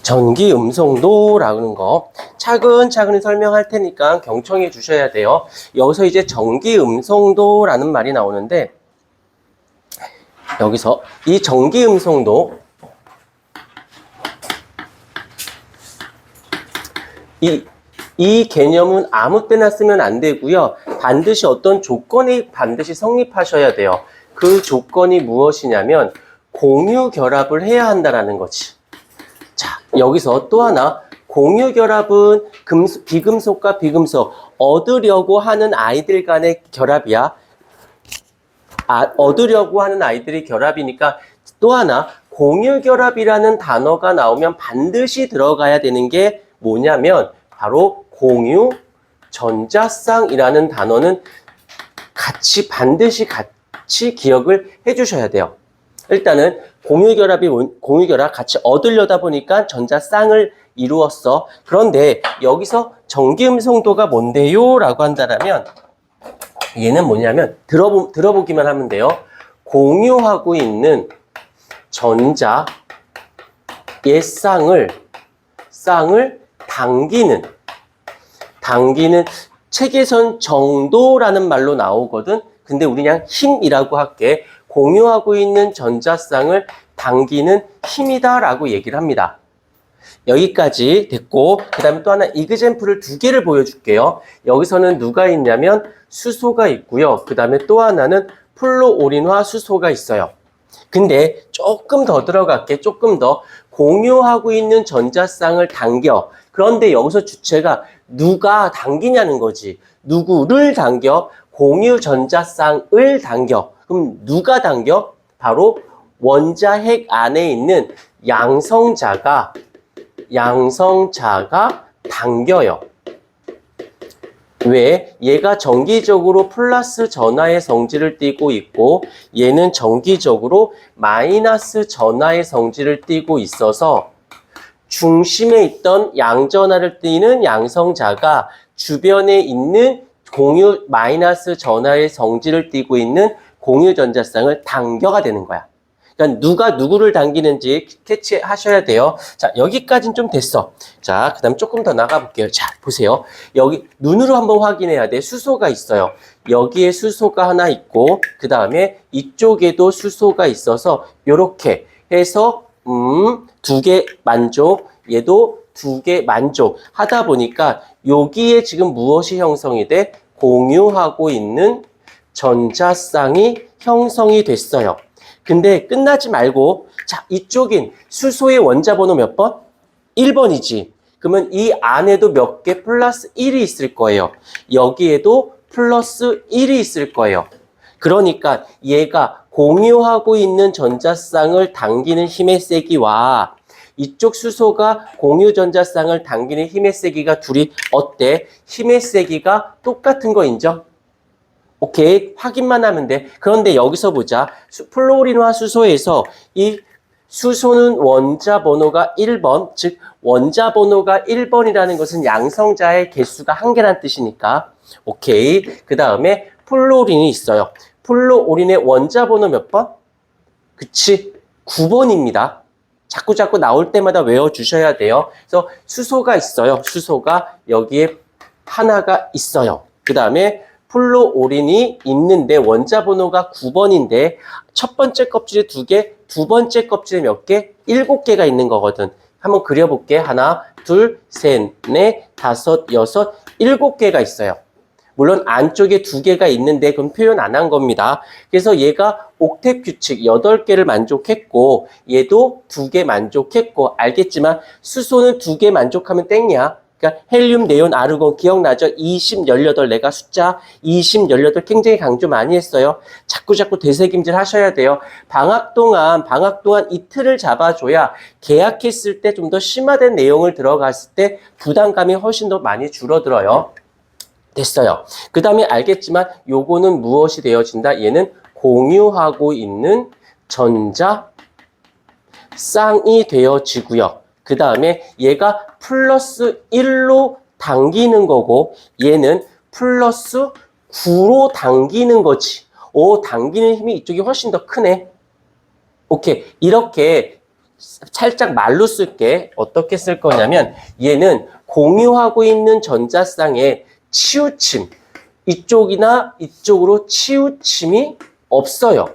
전기 음성도라는 거 차근차근 설명할 테니까 경청해 주셔야 돼요. 여기서 이제 전기 음성도라는 말이 나오는데, 여기서 이 전기 음성도, 이 개념은 아무 때나 쓰면 안 되고요. 반드시 어떤 조건이 반드시 성립하셔야 돼요. 그 조건이 무엇이냐면 공유 결합을 해야 한다는 거지. 자, 여기서 또 하나, 공유 결합은 비금속과 비금속 얻으려고 하는 아이들 간의 결합이야. 얻으려고 하는 아이들이 결합이니까 또 하나, 공유 결합이라는 단어가 나오면 반드시 들어가야 되는 게 뭐냐면 바로 공유 전자쌍이라는 단어는 반드시 같이 기억을 해 주셔야 돼요. 일단은 공유결합 같이 얻으려다 보니까 전자쌍을 이루었어. 그런데 여기서 전기음성도가 뭔데요? 라고 한다면 얘는 뭐냐면 들어보기만 하면 돼요. 공유하고 있는 전자의 쌍을 당기는 책에선 정도라는 말로 나오거든. 근데 우리 그냥 힘이라고 할게. 공유하고 있는 전자쌍을 당기는 힘이다라고 얘기를 합니다. 여기까지 됐고, 그 다음에 또 하나 이그젬플을 두 개를 보여줄게요. 여기서는 누가 있냐면 수소가 있고요. 그 다음에 또 하나는 플로오린화 수소가 있어요. 근데 조금 더 들어갈게. 조금 더 공유하고 있는 전자쌍을 당겨. 그런데 여기서 주체가 누가 당기냐는 거지. 누구를 당겨? 공유 전자쌍을 당겨. 그럼 누가 당겨? 바로 원자핵 안에 있는 양성자가 당겨요. 왜? 얘가 정기적으로 플러스 전하의 성질을 띠고 있고 얘는 정기적으로 마이너스 전하의 성질을 띠고 있어서 중심에 있던 양전하를 띠는 양성자가 주변에 있는 공유 마이너스 전하의 성질을 띠고 있는 공유 전자쌍을 당겨가 되는 거야. 그러니까 누가 누구를 당기는지 캐치하셔야 돼요. 자, 여기까지는 좀 됐어. 자, 그 다음 조금 더 나가볼게요. 자, 보세요. 여기 눈으로 한번 확인해야 돼. 수소가 있어요. 여기에 수소가 하나 있고 그 다음에 이쪽에도 수소가 있어서 이렇게 해서 두 개 만족, 얘도 두 개 만족 하다 보니까 여기에 지금 무엇이 형성이 돼? 공유하고 있는 전자쌍이 형성이 됐어요. 근데 끝나지 말고, 자, 이쪽인 수소의 원자 번호 몇 번? 1번이지. 그러면 이 안에도 몇 개 플러스 1이 있을 거예요. 여기에도 플러스 1이 있을 거예요. 그러니까 얘가 공유하고 있는 전자쌍을 당기는 힘의 세기와 이쪽 수소가 공유 전자쌍을 당기는 힘의 세기가 둘이 어때? 힘의 세기가 똑같은 거 인정? 오케이, 확인만 하면 돼. 그런데 여기서 보자. 플로린화 수소에서 이 수소는 원자 번호가 1번, 즉 원자 번호가 1번이라는 것은 양성자의 개수가 한 개란 뜻이니까. 오케이. 그 다음에 플로린이 있어요. 플로린의 원자 번호 몇 번? 그치? 9번입니다. 자꾸 나올 때마다 외워주셔야 돼요. 그래서 수소가 있어요. 수소가 여기에 하나가 있어요. 그 다음에 플로오린이 있는데 원자 번호가 9번인데 첫 번째 껍질에 2개, 두 번째 껍질에 몇 개? 7개가 있는 거거든. 한번 그려볼게. 하나, 둘, 셋, 넷, 다섯, 여섯, 7개가 있어요. 물론 안쪽에 2개가 있는데 그건 표현 안 한 겁니다. 그래서 얘가 옥텟 규칙 8개를 만족했고 얘도 2개 만족했고 알겠지만 수소는 2개 만족하면 땡이야. 그러니까 헬륨, 네온, 아르곤 기억나죠? 20, 18 내가 숫자 20, 18 굉장히 강조 많이 했어요. 자꾸 되새김질 하셔야 돼요. 방학 동안 이틀을 잡아줘야 계약했을 때 좀 더 심화된 내용을 들어갔을 때 부담감이 훨씬 더 많이 줄어들어요. 됐어요. 그 다음에 알겠지만 요거는 무엇이 되어진다? 얘는 공유하고 있는 전자쌍이 되어지고요. 그 다음에 얘가 플러스 1로 당기는 거고 얘는 플러스 9로 당기는 거지. 오, 당기는 힘이 이쪽이 훨씬 더 크네. 오케이. 이렇게 살짝 말로 쓸게. 어떻게 쓸 거냐면 얘는 공유하고 있는 전자쌍에 치우침, 이쪽이나 이쪽으로 치우침이 없어요.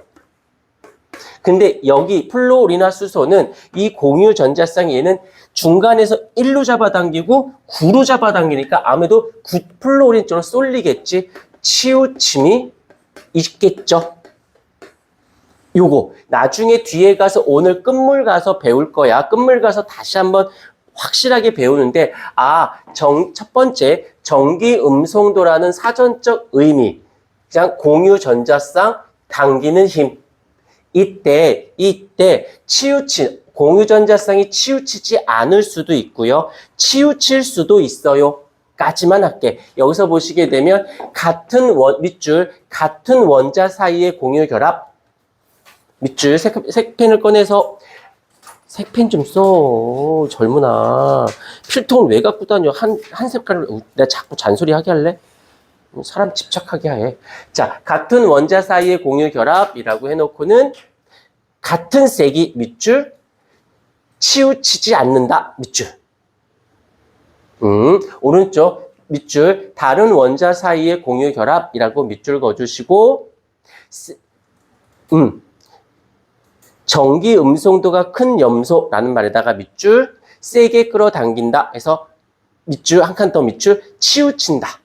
근데 여기 플로리나 수소는 이 공유 전자쌍 얘는 중간에서 1로 잡아당기고 9로 잡아당기니까 아무래도 9 플로린 쪽으로 쏠리겠지. 치우침이 있겠죠. 요거 나중에 뒤에 가서 오늘 끝물 가서 배울 거야. 끝물 가서 다시 한번 확실하게 배우는데 첫 번째 전기 음송도라는 사전적 의미. 그냥 공유 전자쌍 당기는 힘. 이때 공유 전자쌍이 치우치지 않을 수도 있고요. 치우칠 수도 있어요. 까지만 할게. 여기서 보시게 되면 밑줄 같은 원자 사이의 공유 결합. 밑줄 색펜을 꺼내서 색펜 좀 써. 젊은아. 필통은 왜 갖고 다녀? 한 색깔을 내가 자꾸 잔소리 하게 할래? 사람 집착하게 해. 자, 같은 원자 사이의 공유 결합이라고 해놓고는 같은 색이 밑줄 치우치지 않는다. 밑줄. 오른쪽 밑줄 다른 원자 사이의 공유 결합이라고 밑줄 그어주시고 전기 음송도가 큰 염소라는 말에다가 밑줄 세게 끌어당긴다 해서 밑줄 한 칸 더 밑줄 치우친다.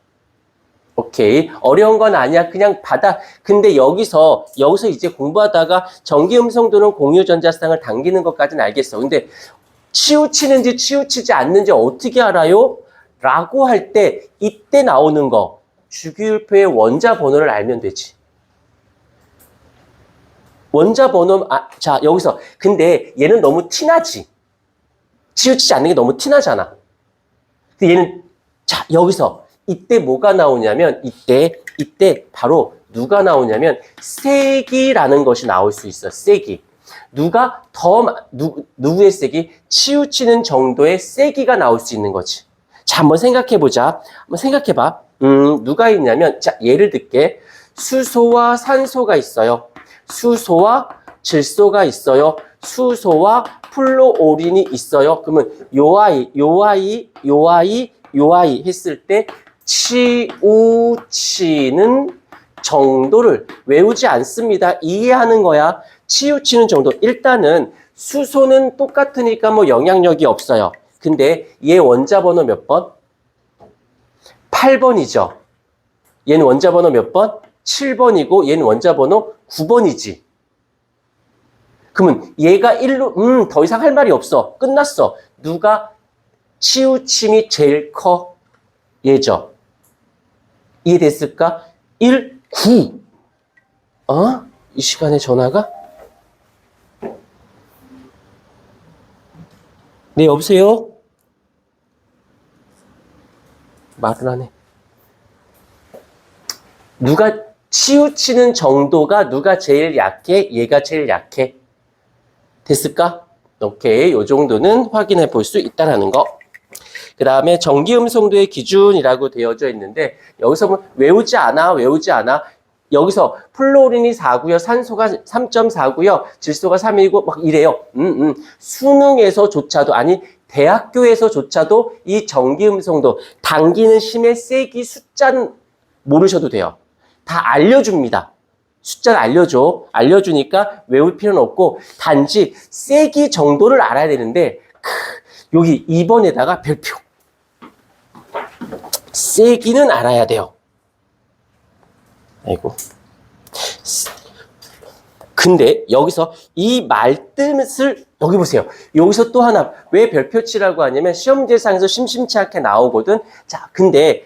오케이. 어려운 건 아니야. 그냥 받아. 근데 여기서 이제 공부하다가 전기 음성도는 공유 전자쌍을 당기는 것까지는 알겠어. 근데 치우치는지 치우치지 않는지 어떻게 알아요? 라고 할 때 이때 나오는 거 주기율표의 원자 번호를 알면 되지. 원자 번호 자, 여기서 근데 얘는 너무 티나지. 치우치지 않는 게 너무 티나잖아. 근데 얘는 자, 여기서 이때 뭐가 나오냐면 이때 바로 누가 나오냐면 세기라는 것이 나올 수 있어. 세기. 누구의 세기? 치우치는 정도의 세기가 나올 수 있는 거지. 자, 한번 생각해 보자. 한번 생각해 봐. 누가 있냐면 자, 예를 들게. 수소와 산소가 있어요. 수소와 질소가 있어요. 수소와 플로오린이 있어요. 그러면 요 아이 했을 때 치우치는 정도를 외우지 않습니다. 이해하는 거야. 치우치는 정도. 일단은 수소는 똑같으니까 뭐 영향력이 없어요. 근데 얘 원자 번호 몇 번? 8번이죠. 얘는 원자 번호 몇 번? 7번이고 얘는 원자 번호 9번이지. 그러면 얘가 1로 더 이상 할 말이 없어. 끝났어. 누가 치우침이 제일 커? 얘죠. 이해됐을까? 1, 9. 이 시간에 전화가? 네, 여보세요? 말을 안 해. 누가 치우치는 정도가 누가 제일 약해? 얘가 제일 약해. 됐을까? 오케이. 요 정도는 확인해 볼 수 있다는 거. 그 다음에 전기 음성도의 기준이라고 되어져 있는데 여기서 뭐 외우지 않아. 여기서 플로린이 4고요. 산소가 3.4고요. 질소가 3이고 막 이래요. 수능에서조차도 아니 대학교에서조차도 이 전기 음성도 당기는 힘의 세기 숫자는 모르셔도 돼요. 다 알려줍니다. 숫자를 알려주니까 외울 필요는 없고 단지 세기 정도를 알아야 되는데 여기 2번에다가 별표. 세기는 알아야 돼요. 아이고. 근데 여기서 이 말뜻을 여기 보세요. 여기서 또 하나 왜 별표치라고 하냐면 시험지상에서 심심치 않게 나오거든. 자, 근데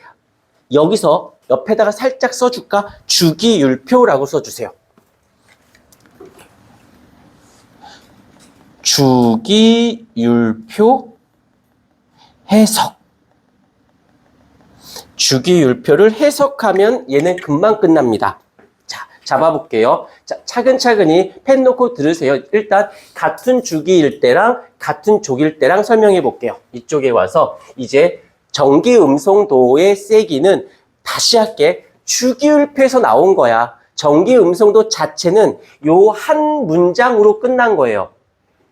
여기서 옆에다가 살짝 써줄까? 주기율표라고 써주세요. 주기율표 해석. 주기율표를 해석하면 얘는 금방 끝납니다. 자, 잡아볼게요. 자, 차근차근히 펜 놓고 들으세요. 일단 같은 주기일 때랑 같은 족일 때랑 설명해 볼게요. 이쪽에 와서 이제 전기 음성도의 세기는 다시 할게. 주기율표에서 나온 거야. 전기 음성도 자체는 요 한 문장으로 끝난 거예요.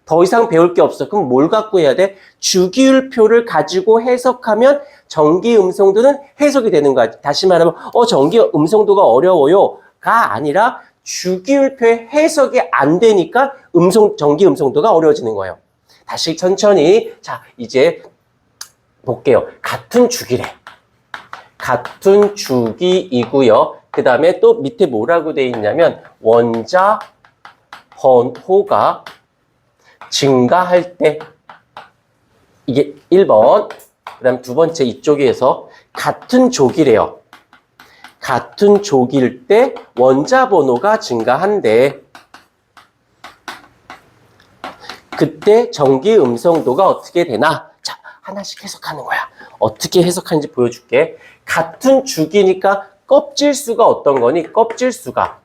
더 이상 배울 게 없어. 그럼 뭘 갖고 해야 돼? 주기율표를 가지고 해석하면 전기 음성도는 해석이 되는 거야. 다시 말하면 전기 음성도가 어려워요가 아니라 주기율표의 해석이 안 되니까 전기 음성도가 어려워지는 거예요. 다시 천천히. 자, 이제 볼게요. 같은 주기래. 같은 주기이고요. 그 다음에 또 밑에 뭐라고 돼 있냐면 원자 번호가 증가할 때, 이게 1번, 그 다음 두 번째 이쪽에서 같은 조기래요. 같은 조기일 때 원자 번호가 증가한대. 그때 전기 음성도가 어떻게 되나? 자, 하나씩 해석하는 거야. 어떻게 해석하는지 보여줄게. 같은 주기니까 껍질수가 어떤 거니? 껍질수가.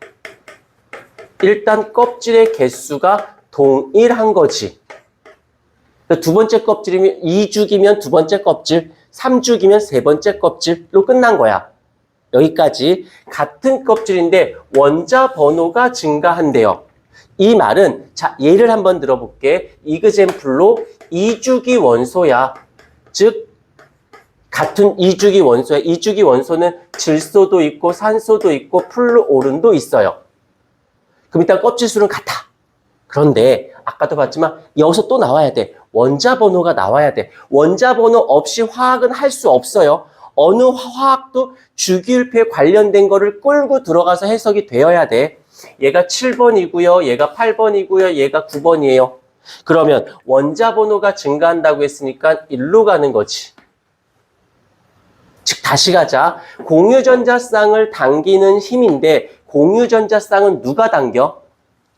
일단 껍질의 개수가 동일한 거지. 두 번째 껍질이면 2주기면 두 번째 껍질, 3주기면 세 번째 껍질로 끝난 거야. 여기까지. 같은 껍질인데 원자 번호가 증가한대요. 이 말은, 자, 예를 한번 들어볼게. 이그젬플로 2주기 원소야. 즉 같은 2주기 원소야. 2주기 원소는 질소도 있고 산소도 있고 플루오른도 있어요. 그럼 일단 껍질수는 같아. 그런데 아까도 봤지만 여기서 또 나와야 돼. 원자 번호가 나와야 돼. 원자 번호 없이 화학은 할 수 없어요. 어느 화학도 주기율표에 관련된 거를 끌고 들어가서 해석이 되어야 돼. 얘가 7번이고요. 얘가 8번이고요. 얘가 9번이에요. 그러면 원자 번호가 증가한다고 했으니까 1로 가는 거지. 즉 다시 가자. 공유전자쌍을 당기는 힘인데 공유전자쌍은 누가 당겨?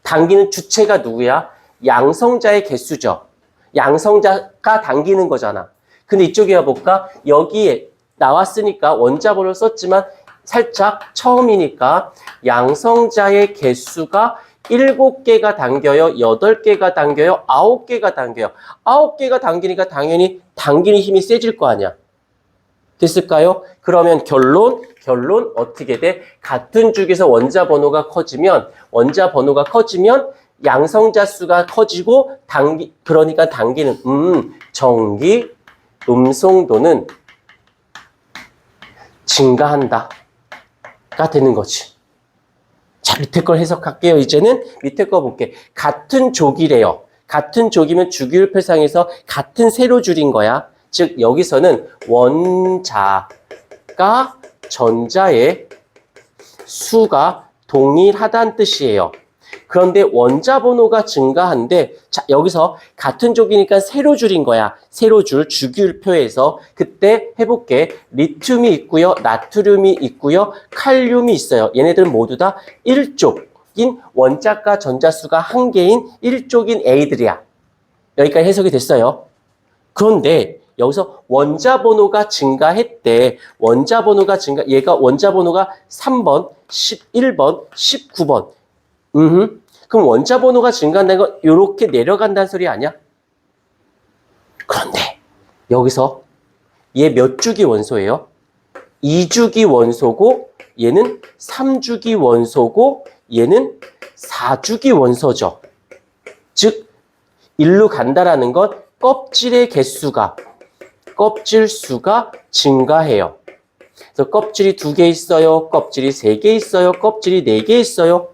당기는 주체가 누구야? 양성자의 개수죠. 양성자가 당기는 거잖아. 근데 이쪽에 와볼까? 여기에 나왔으니까 원자번호를 썼지만 살짝 처음이니까 양성자의 개수가 7개가 당겨요? 8개가 당겨요? 9개가 당겨요? 9개가 당기니까 당연히 당기는 힘이 세질 거 아니야. 됐을까요? 그러면 결론 어떻게 돼? 같은 주기에서 원자 번호가 커지면 양성자 수가 커지고 그러니까 당기는 전기 음성도는 증가한다가 되는 거지. 자, 밑에 걸 해석할게요. 이제는 밑에 거 볼게. 같은 조기래요. 같은 조기면 주기율표상에서 같은 세로줄인 거야. 즉 여기서는 원자가 전자의 수가 동일하다는 뜻이에요. 그런데 원자 번호가 증가한데, 자, 여기서 같은 조기니까 세로줄인 거야. 세로줄 주기율표에서. 그때 해볼게. 리튬이 있고요. 나트륨이 있고요. 칼륨이 있어요. 얘네들은 모두 다 1족인 원자가 전자수가 1개인 1족인 A들이야. 여기까지 해석이 됐어요. 그런데 여기서 원자 번호가 증가했대. 원자 번호가 얘가 원자 번호가 3번, 11번, 19번. 그럼 원자 번호가 증가한다는 건 이렇게 내려간다는 소리 아니야? 그런데 여기서 얘 몇 주기 원소예요? 2주기 원소고 얘는 3주기 원소고 얘는 4주기 원소죠. 즉 1로 간다라는 건 껍질 수가 증가해요. 그래서 껍질이 2개 있어요. 껍질이 3개 있어요. 껍질이 4개 있어요.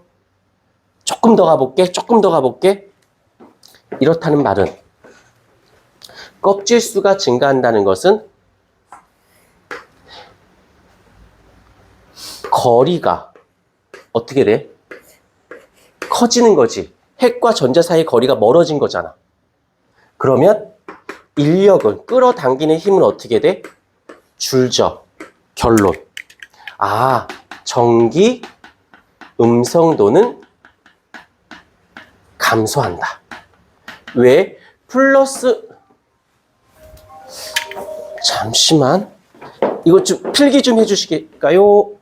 조금 더 가볼게. 이렇다는 말은 껍질 수가 증가한다는 것은 거리가 어떻게 돼? 커지는 거지. 핵과 전자 사이의 거리가 멀어진 거잖아. 그러면 인력은, 끌어당기는 힘은 어떻게 돼? 줄죠. 결론. 전기 음성도는 감소한다. 왜? 잠시만. 이거 좀 필기 좀 해주시겠어요?